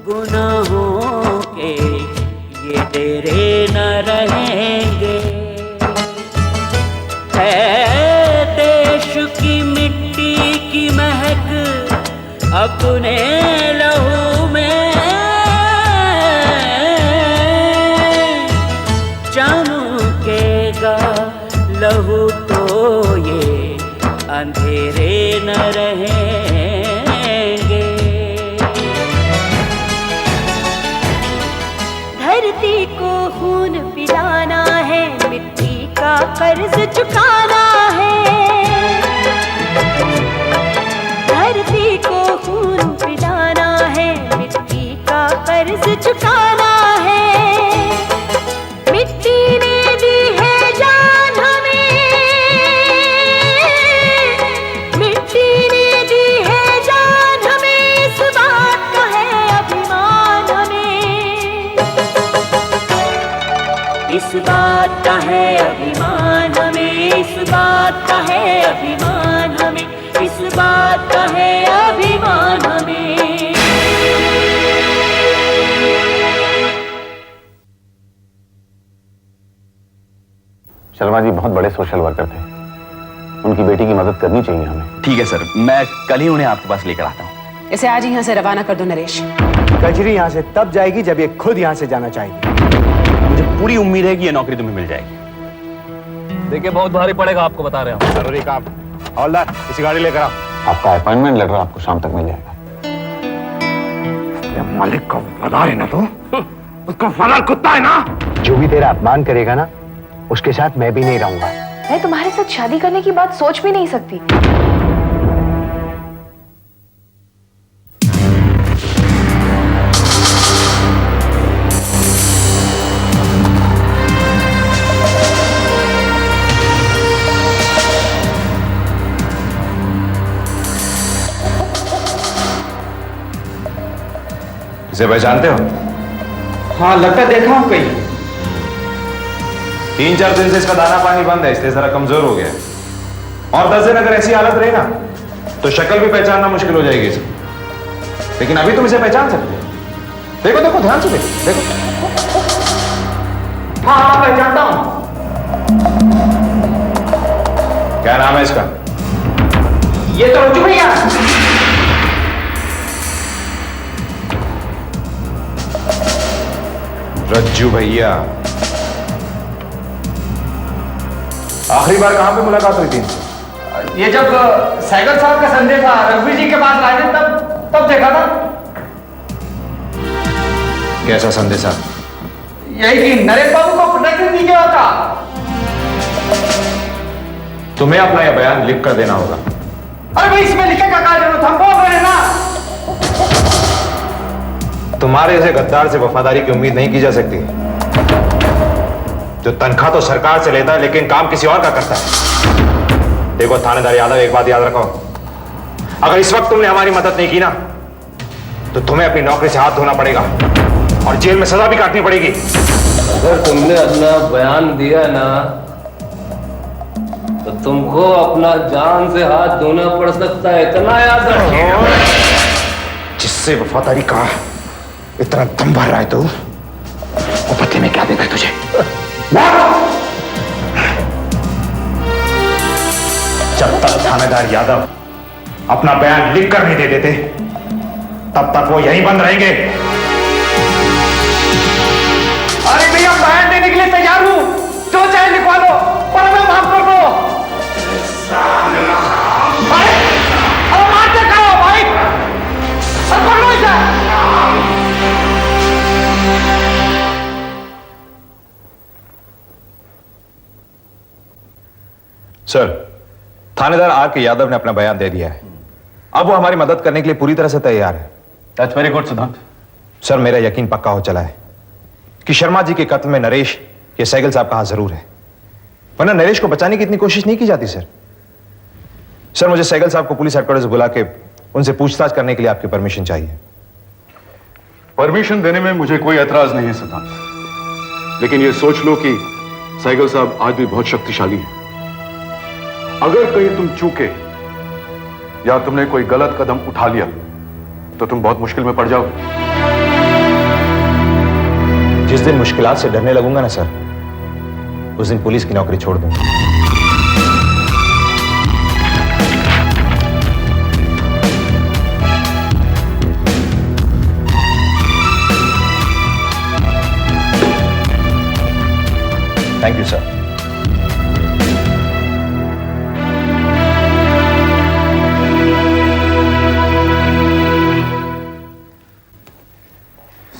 गुनाहों के ये डेरे न रहेंगे। है देश की मिट्टी की महक अपने लहू में, चमकेगा लहू तो ये अंधेरे न रहेंगे। धरती को खून पिलाना है, मिट्टी का कर्ज चुकाना है। धरती को खून पिलाना है, मिट्टी का कर्ज चुकाना है। मिट्टी ने दी है जान हमें, मिट्टी ने दी है जान हमें, इस बात का है अभिमान हमें। इस बात का है अभिमान हमें, इस बात का है अभिमान हमें, इस बात का है अभिमान हमें। शर्मा जी बहुत बड़े सोशल वर्कर थे, उनकी बेटी की मदद करनी चाहिए हमें। ठीक है सर, मैं कल ही उन्हें आपके पास लेकर आता हूँ। इसे आज यहाँ से रवाना कर दो नरेश। कचरी यहाँ से तब जाएगी जब ये खुद यहाँ से जाना चाहेगी। मुझे पूरी उम्मीद है कि ये नौकरी तुम्हें मिल जाएगी। देखिए बहुत भारी पड़ेगा, आपको बता रहे हैं। जरूरी काम। हवलदार इसी गाड़ी लेकर आओ। आपका अपॉइंटमेंट लेटर आपको शाम तक मिल जाएगा। मालिक का वफादार है ना, तो उसका वफादार कुत्ता है ना। जो भी तेरा अपमान करेगा ना, उसके साथ मैं भी नहीं रहूंगा। मैं तुम्हारे साथ शादी करने की बात सोच भी नहीं सकती। इसे पहचानते हो? हाँ लगता देखा हूँ कहीं। 3-4 दिन से इसका दाना पानी बंद है, इसलिए जरा कमजोर हो गया है। और 10 दिन अगर ऐसी हालत रही ना तो शक्ल भी पहचानना मुश्किल हो जाएगी इसे। लेकिन अभी तुम इसे पहचान सकते हो। देखो देखो ध्यान से देखो। हाँ हाँ पहचानता हूँ। क्या नाम है इसका? ये तो रज्जू भैया। रज्जू भैया। आखिरी बार कहां पे मुलाकात हुई थी? ये जब साइकिल साहब का संदेश था रघुवीर जी के पास लाए थे, तब देखा था। कैसा संदेशा? यही कि नरेश बाबू को प्रोटेक्शन दी गया था। तुम्हें अपना यह बयान लिख कर देना होगा। अरे भाई इसमें लिखे का क्या जरूरत, हम बोल रहे हैं ना। तुम्हारे जैसे गद्दार से वफादारी की उम्मीद नहीं की जा सकती, जो तनख्वाह तो सरकार से लेता है लेकिन काम किसी और का करता है। देखो थानेदार यादव, एक बात याद रखो, अगर इस वक्त तुमने हमारी मदद नहीं की ना तो तुम्हें अपनी नौकरी से हाथ धोना पड़ेगा और जेल में सजा भी काटनी पड़ेगी। अगर तुमने अपना बयान दिया ना तो तुमको अपना जान से हाथ धोना पड़ सकता है, इतना याद रखिएगा। जिससे वफादारी का इतना दम भर रहा है तो वो पति में क्या देगा तुझे? जब तक थानेदार यादव अपना बयान लिख कर नहीं दे देते तब तक वो यहीं बंद रहेंगे। अरे भैया बयान देने के लिए तैयार हूं, जो चाहे लिखवा लो, पर हमें माफ कर दो। भाई अरे मारते करो भाई, पकड़ लो इसे। सर, थानेदार आर के यादव ने अपना बयान दे दिया है। अब वो हमारी मदद करने के लिए पूरी तरह से तैयार है। दैट्स वेरी गुड सिद्धांत। सर, मेरा यकीन पक्का हो चला है कि शर्मा जी के कत्ल में नरेश या सैगल साहब का हाथ जरूर है, वरना नरेश को बचाने की इतनी कोशिश नहीं की जाती। सर मुझे सैगल साहब को पुलिस हेडक्वार्टर से बुला के उनसे पूछताछ करने के लिए आपकी परमिशन चाहिए। परमिशन देने में मुझे कोई एतराज नहीं है सिद्धांत, लेकिन यह सोच लो कि सैगल साहब आज भी बहुत शक्तिशाली हैं। अगर कहीं तुम चूके या तुमने कोई गलत कदम उठा लिया तो तुम बहुत मुश्किल में पड़ जाओगे। जिस दिन मुश्किलात से डरने लगूंगा ना सर, उस दिन पुलिस की नौकरी छोड़ दूंगा। Thank you sir.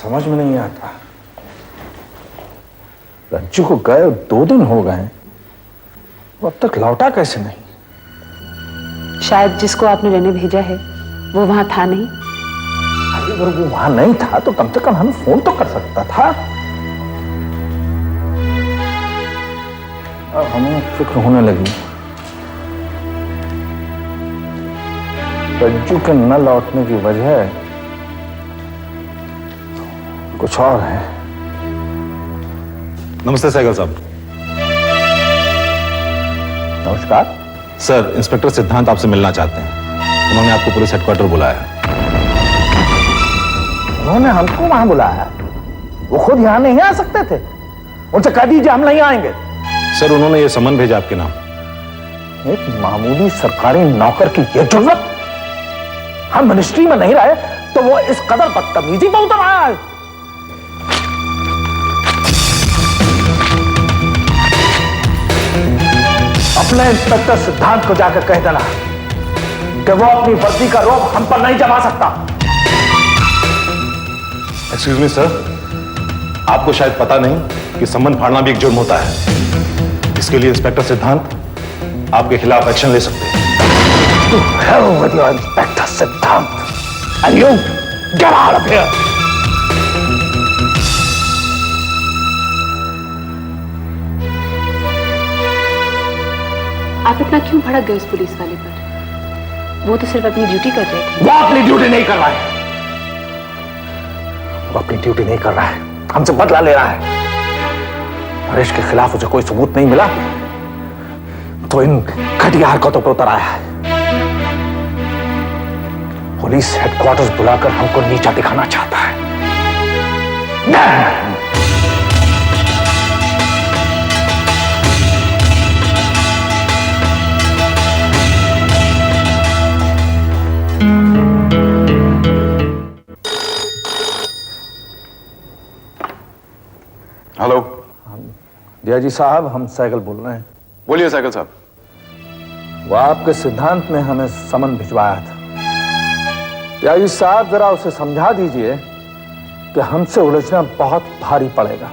समझ में नहीं आता, रज्जू को गए 2 दिन हो गए, वो अब तक लौटा कैसे नहीं? शायद जिसको आपने लेने भेजा है वो वहां था नहीं। अरे अगर वो वहां नहीं था तो कम से कम हमें फोन तो कर सकता था। अब हमें फिक्र होने लगी, रज्जू के न लौटने की वजह कुछ और है। नमस्ते सहगल साहब। नमस्कार सर, इंस्पेक्टर सिद्धांत आपसे मिलना चाहते हैं। उन्होंने आपको पुलिस हेडक्वार्टर बुलाया। उन्होंने हमको वहां बुलाया? वो खुद यहां नहीं आ सकते थे? उनसे कह दीजिए हम नहीं आएंगे। सर, उन्होंने ये सम्मन भेजा आपके नाम। एक मामूली सरकारी नौकर की ये जुर्रत, हम मिनिस्ट्री में नहीं रहे तो वो इस कदर बदतमीजी में उतर आया है। अपने इंस्पेक्टर सिद्धांत को जाकर कह देना कि वो अपनी वर्दी का रोब हम पर नहीं जमा सकता। एक्सक्यूज मी सर, आपको शायद पता नहीं कि सम्मन फाड़ना भी एक जुर्म होता है। इसके लिए इंस्पेक्टर सिद्धांत आपके खिलाफ एक्शन ले सकते हैं। To hell with your Inspector Siddhant, and you get out of here. आप इतना क्यों भड़क गए उस पुलिस वाले पर? वो तो सिर्फ अपनी ड्यूटी कर रहे थे। वो अपनी ड्यूटी नहीं कर रहा है, वो अपनी ड्यूटी नहीं कर रहा है, हमसे बदला ले रहा है। नरेश के खिलाफ उसे कोई सबूत नहीं मिला तो इन घटिया हरकतों पर उतर आया है। पुलिस हेडक्वार्टर्स बुलाकर हमको नीचा दिखाना चाहता है। हेलो। दिया जी साहब, हम साइकिल बोल रहे हैं। बोलिए साइकिल साहब। वो आपके सिद्धांत ने हमें समन भिजवाया था। दिया जी साहब, जरा उसे समझा दीजिए कि हमसे उलझना बहुत भारी पड़ेगा।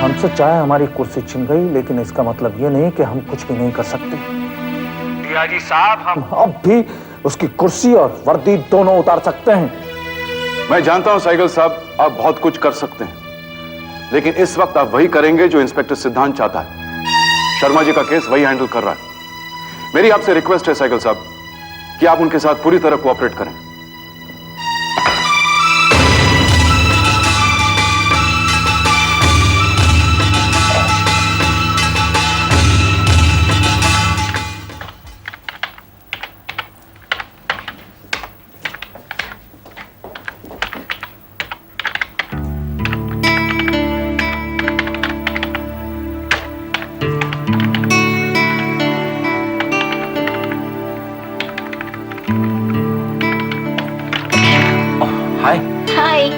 हमसे चाहे हमारी कुर्सी छिन गई, लेकिन इसका मतलब ये नहीं कि हम कुछ भी नहीं कर सकते। दिया जी साहब, हम अब भी उसकी कुर्सी और वर्दी दोनों उतार सकते हैं। मैं जानता हूं साइकिल साहब, आप बहुत कुछ कर सकते हैं, लेकिन इस वक्त आप वही करेंगे जो इंस्पेक्टर सिद्धांत चाहता है। शर्मा जी का केस वही हैंडल कर रहा है। मेरी आपसे रिक्वेस्ट है साइकिल साहब कि आप उनके साथ पूरी तरह कोऑपरेट करें। हाय।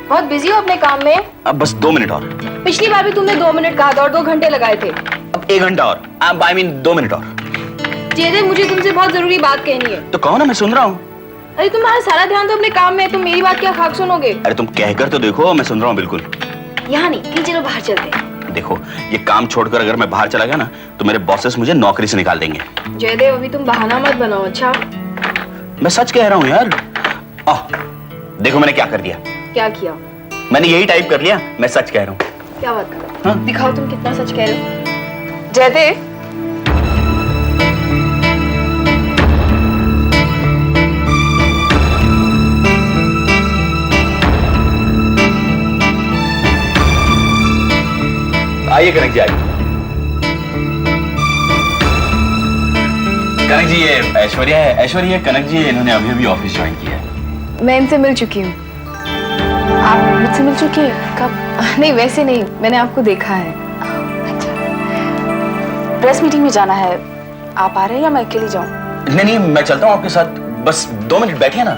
बहुत बिजी हो अपने काम में? अब बस 2 मिनट और। पिछली बार भी तुमने 2 मिनट कहा था और 2 घंटे लगाए थे। अब 1 घंटा और। अब आई मीन 2 मिनट और। जयदेव, मुझे तुमसे बहुत जरूरी बात कहनी है। तो कहो ना, मैं सुन रहा हूँ। अरे तुम्हारा सारा ध्यान तो अपने काम में है, तुम मेरी बात क्या खाक सुनोगे? अरे तुम कहकर तो देखो, मैं सुन रहा हूँ बिल्कुल। यहाँ नहीं, कहीं चलो बाहर चलते हैं। देखो, ये काम छोड़कर अगर मैं बाहर चला गया ना तो मेरे बॉसेस मुझे नौकरी से निकाल देंगे। जयदेव, अभी तुम बहाना मत बनाओ। अच्छा, मैं सच कह रहा हूँ यार। देखो मैंने क्या कर दिया। क्या किया? मैंने यही टाइप कर लिया, मैं सच कह रहा हूँ। क्या बात कर? हाँ? दिखाओ तुम कितना सच कह रहे हो। जयदेव, आइए कनक जी, आइए। कनक जी, ये ऐश्वर्या है। ऐश्वर्या, कनक जी, इन्होंने अभी अभी ऑफिस ज्वाइन किया है। मैं इनसे मिल चुकी हूँ। आप मुझसे मिल चुकी हैं? कब? नहीं, वैसे नहीं, मैंने आपको देखा है। प्रेस मीटिंग में जाना है, आप आ रहे हैं या मैं अकेली जाऊं? नहीं नहीं, मैं चलता हूँ आपके साथ, बस 2 मिनट बैठिए ना।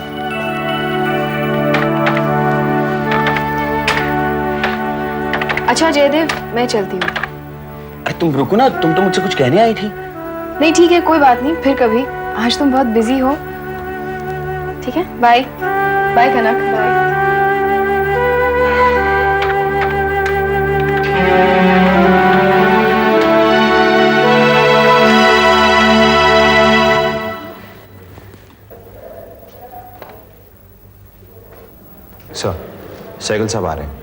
अच्छा जयदेव, मैं चलती हूँ। अरे तुम रुको ना, तुम तो मुझसे कुछ कहने आई थी। नहीं ठीक है, कोई बात नहीं, फिर कभी। आज तुम बहुत बिजी हो। ठीक है, बाय बाय कनक, बाय। सर, सहगल साहब आ रहे हैं।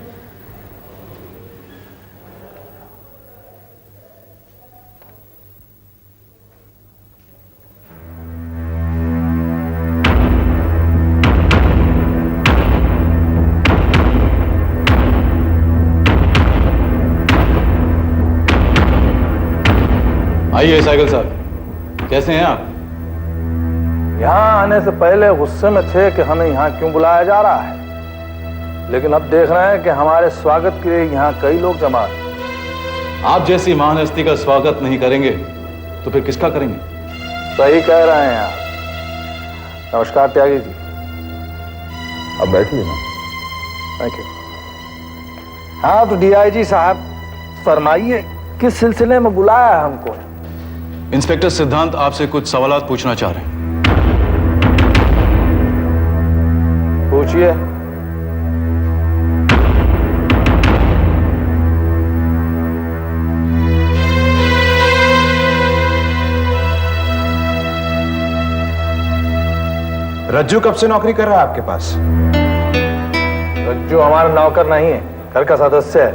आइए साइकिल साहब, कैसे हैं आप? यहाँ आने से पहले गुस्से में थे कि हमें यहाँ क्यों बुलाया जा रहा है, लेकिन अब देख रहे हैं कि हमारे स्वागत के लिए यहाँ कई लोग जमा हैं। आप जैसी महान हस्ती का स्वागत नहीं करेंगे तो फिर किसका करेंगे? सही कह रहे हैं आप। नमस्कार त्यागी जी, अब बैठिए ना। Thank you. हाँ तो डीआईजी साहब फरमाइए, किस सिलसिले में बुलाया है हमको? इंस्पेक्टर सिद्धांत आपसे कुछ सवालात पूछना चाह रहे हैं। पूछिए। रज्जू कब से नौकरी कर रहा है आपके पास? रज्जू हमारा नौकर नहीं है, घर का सदस्य है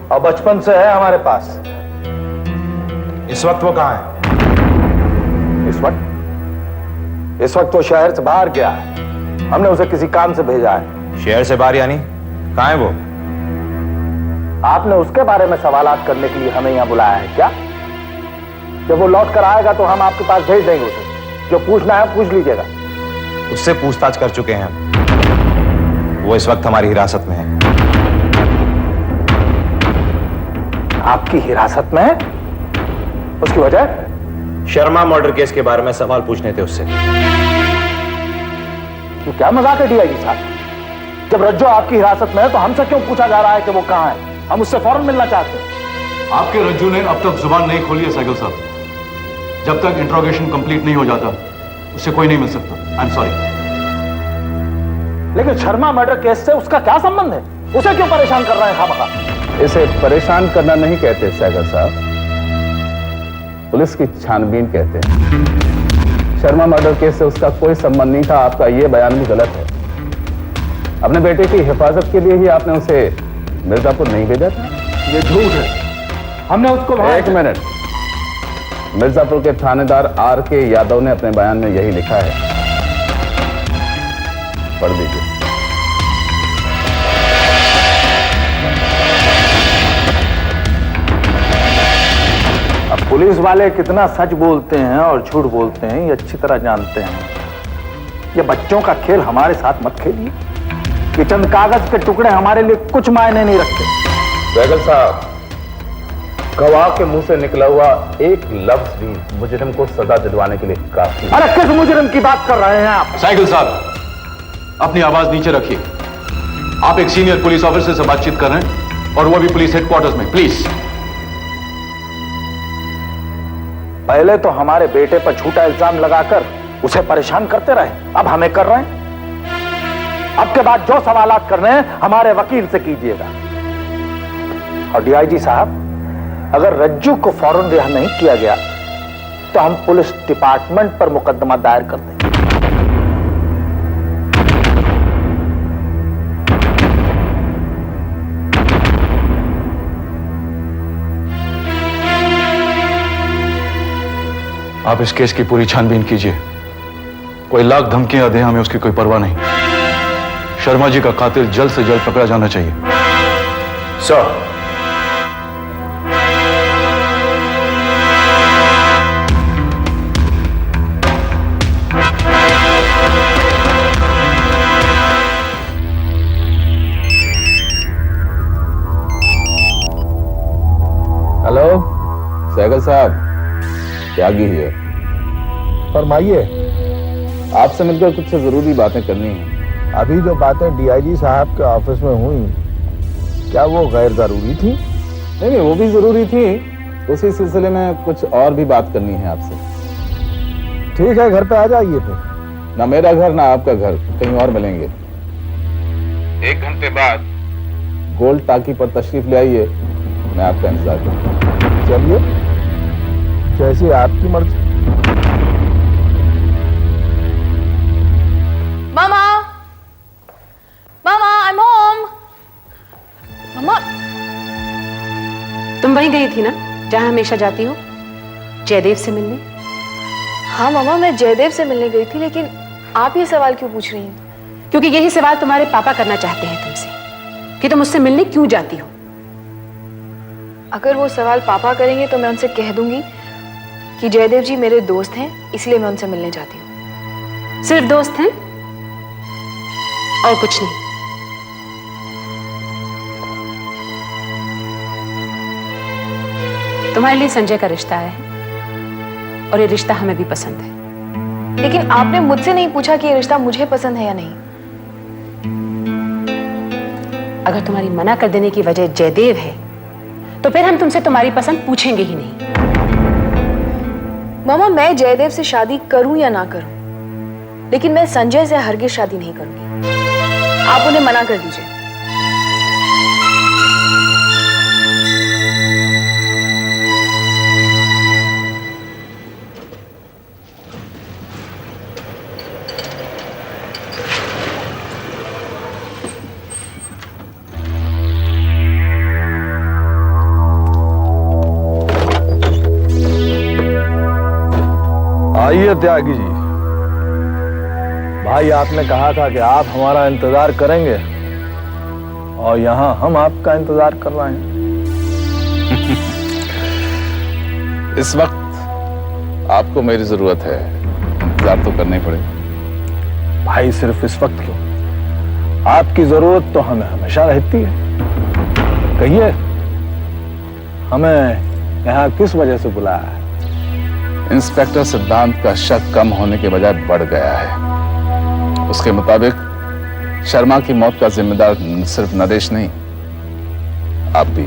और बचपन से है हमारे पास। इस वक्त वो कहाँ है? इस वक्त वो शहर से बाहर गया है, हमने उसे किसी काम से भेजा है। शहर से बाहर यानी कहाँ है वो? आपने उसके बारे में सवालात करने के लिए हमें यहाँ बुलाया है क्या? जब वो लौट कर आएगा तो हम आपके पास भेज देंगे उसे, जो पूछना है पूछ लीजिएगा। उससे पूछताछ कर चुके हैं हम, वो इस वक्त हमारी हिरासत में है। आपकी हिरासत में है? उसकी वजह? शर्मा मर्डर केस के बारे में सवाल पूछने थे उससे। तो क्या मजाक है डीआईजी साहब? जब रज्जू आपकी हिरासत में है तो हमसे क्यों पूछा जा रहा है कि वो कहां है? हम उससे फौरन मिलना चाहते हैं। आपके रज्जू ने अब तक जुबान नहीं खोली है साइकिल साहब। जब तक इंट्रोगेशन कंप्लीट नहीं हो जाता उससे कोई नहीं मिल सकता। I am sorry. लेकिन शर्मा मर्डर केस से उसका क्या संबंध है? उसे क्यों परेशान कर रहे हैं खामखा? इसे परेशान करना नहीं कहते सहगल साहब, पुलिस की छानबीन कहते हैं। शर्मा मर्डर केस से उसका कोई संबंध नहीं था, आपका यह बयान भी गलत है। अपने बेटे की हिफाजत के लिए ही आपने उसे मिर्जापुर नहीं भेजा था? ये झूठ है, हमने उसको एक मिनट, मिर्जापुर के थानेदार आर.के. यादव ने अपने बयान में यही लिखा है, पढ़ दीजिए। अब पुलिस वाले कितना सच बोलते हैं और झूठ बोलते हैं ये अच्छी तरह जानते हैं। ये बच्चों का खेल हमारे साथ मत खेलिए। ये चंद कागज के टुकड़े हमारे लिए कुछ मायने नहीं रखते। सहगल साहब, गवाह के मुंह से निकला हुआ एक लफ्ज भी मुजरिम को सजा दिलवाने के लिए काफी। अरे किस मुजरिम की बात कर रहे हैं आप? साइकिल साहब, अपनी आवाज नीचे रखिए। आप एक सीनियर पुलिस ऑफिसर से बातचीत कर रहे हैं और वो भी पुलिस हेडक्वार्टर्स में। प्लीज। पहले तो हमारे बेटे पर झूठा इल्जाम लगाकर उसे परेशान करते रहे, अब हमें कर रहे हैं। अब के बाद जो सवालात करने हैं हमारे वकील से कीजिएगा। और डीआईजी साहब, अगर रज्जू को फौरन रिहा नहीं किया गया तो हम पुलिस डिपार्टमेंट पर मुकदमा दायर कर देंगे। आप इस केस की पूरी छानबीन कीजिए। कोई लाख धमकियां दे, हमें उसकी कोई परवाह नहीं। शर्मा जी का कातिल जल्द से जल्द पकड़ा जाना चाहिए। सर, सागर साहब, त्यागी है। फरमाइए। आपसे मिलकर कुछ जरूरी बातें करनी है। अभी जो बातें डीआईजी साहब के ऑफिस में हुई, क्या वो गैर जरूरी थी? नहीं, वो भी जरूरी थी। उसी सिलसिले में कुछ और भी बात करनी है आपसे। ठीक है, घर पे आ जाइए फिर। ना मेरा घर ना आपका घर, कहीं और मिलेंगे। 1 घंटे बाद गोल्ड टाकी पर तशरीफ ले आइए, मैं आपका इंतजार करूंगा। चलिए, जैसी आपकी मर्जी। मामा, मामा, I'm home. मामा, तुम वहीं गई थी ना जहां हमेशा जाती हो, जयदेव से मिलने? हाँ मामा, मैं जयदेव से मिलने गई थी, लेकिन आप ये सवाल क्यों पूछ रही हैं? क्योंकि यही सवाल तुम्हारे पापा करना चाहते हैं तुमसे कि तुम उससे मिलने क्यों जाती हो। अगर वो सवाल पापा करेंगे तो मैं उनसे कह दूंगी कि जयदेव जी मेरे दोस्त हैं, इसलिए मैं उनसे मिलने जाती हूँ। सिर्फ दोस्त हैं और कुछ नहीं? तुम्हारे लिए संजय का रिश्ता आया है और ये रिश्ता हमें भी पसंद है। लेकिन आपने मुझसे नहीं पूछा कि ये रिश्ता मुझे पसंद है या नहीं। अगर तुम्हारी मना कर देने की वजह जयदेव है तो फिर हम तुमसे तुम्हारी पसंद पूछेंगे ही नहीं। मामा, मैं जयदेव से शादी करूं या ना करूं, लेकिन मैं संजय से हरगिज शादी नहीं करूंगी। आप उन्हें मना कर दीजिए। आइए त्यागी जी। भाई, आपने कहा था कि आप हमारा इंतजार करेंगे और यहाँ हम आपका इंतजार कर रहे हैं। इस वक्त आपको मेरी जरूरत है, इंतजार तो करना ही पड़ेगा। भाई, सिर्फ इस वक्त क्यों, आपकी जरूरत तो हमें हमेशा रहती है। कहिए, हमें यहाँ किस वजह से बुलाया है? इंस्पेक्टर सिद्धांत का शक कम होने के बजाय बढ़ गया है। उसके मुताबिक शर्मा की मौत का जिम्मेदार सिर्फ नरेश नहीं, आप भी।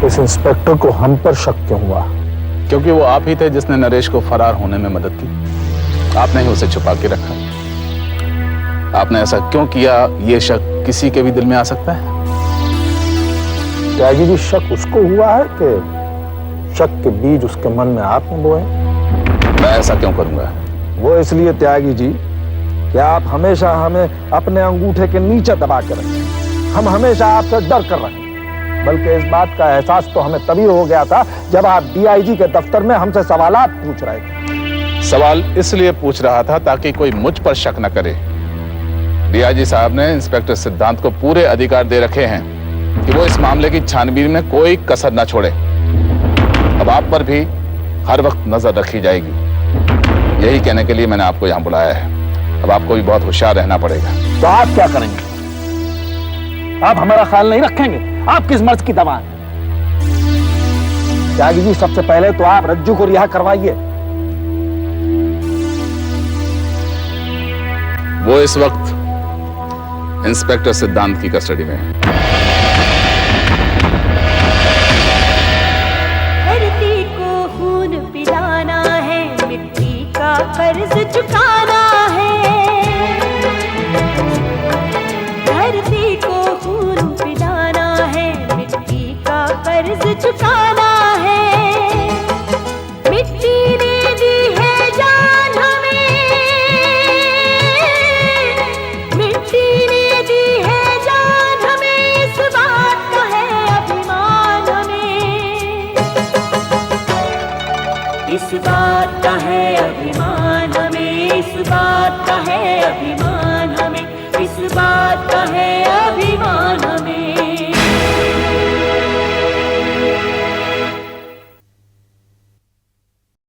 इस इंस्पेक्टर को हम पर शक क्यों हुआ? क्योंकि वो आप ही थे जिसने नरेश को फरार होने में मदद की। आपने ही उसे छुपा के रखा। आपने ऐसा क्यों किया, ये शक किसी के भी दिल में आ सकता है। त्यागी जी, शक उसको हुआ है कि शक के बीज उसके मन में आपने बोए? मैं ऐसा क्यों करूंगा? वो इसलिए त्यागी जी कि आप हमेशा हमें अपने अंगूठे के नीचे दबा के रखें। हम हमेशा आपसे डर कर रहे हैं। बल्कि इस बात का एहसास तो हमें तभी हो गया था जब आप डीआईजी के दफ्तर में हमसे सवालात पूछ रहे थे। सवाल इसलिए पूछ रहा था ताकि कोई मुझ पर शक न करे। डीआईजी साहब ने इंस्पेक्टर सिद्धांत को पूरे अधिकार दे रखे हैं कि वो इस मामले की छानबीन में कोई कसर न छोड़े। अब आप पर भी हर वक्त नजर रखी जाएगी। यही कहने के लिए मैंने आपको यहाँ बुलाया है। अब आपको भी बहुत होशियार रहना पड़ेगा। तो आप क्या करेंगे? आप हमारा ख्याल नहीं रखेंगे? आप किस मर्ज की दवा है? त्यागी जी, सबसे पहले तो आप रज्जू को रिहा करवाइए। वो इस वक्त इंस्पेक्टर सिद्धांत की कस्टडी में है। धरती को खून पिलाना है, मिट्टी का कर्ज चुकाना है। धरती को खून पिलाना है, मिट्टी का कर्ज चुकाना है। मिट्टी ने दी है जान हमें, मिट्टी ने दी है जान हमें, इस बात का है अभिमान हमें। इस बात का है अभिमान हमें, इस बात का है